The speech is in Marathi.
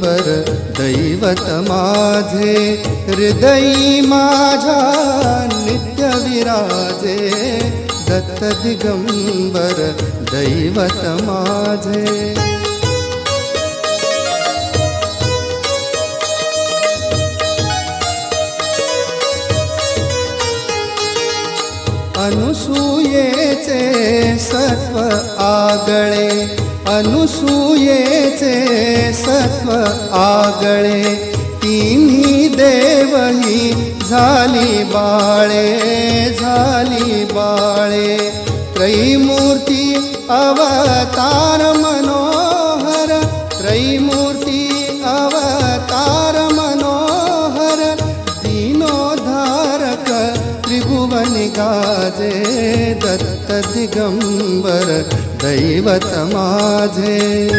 दिगंबर दैवत माझे, हृदयी माझ्या नित्य विराजे, दत्त दिगंबर दैवत माझे. अनुसूयेचे सत्व आगळे, अनुसूयेचे सत्व आगळे, तिन्ही देवही झाली बाळे, झाली बाळे. त्रैमूर्ती अवतार मनोहर, त्रैमूर्ती अवतार मनोहर, दीनोद्धारक त्रिभुवन गाजे, दत्त दिगंबर दैवत माझे.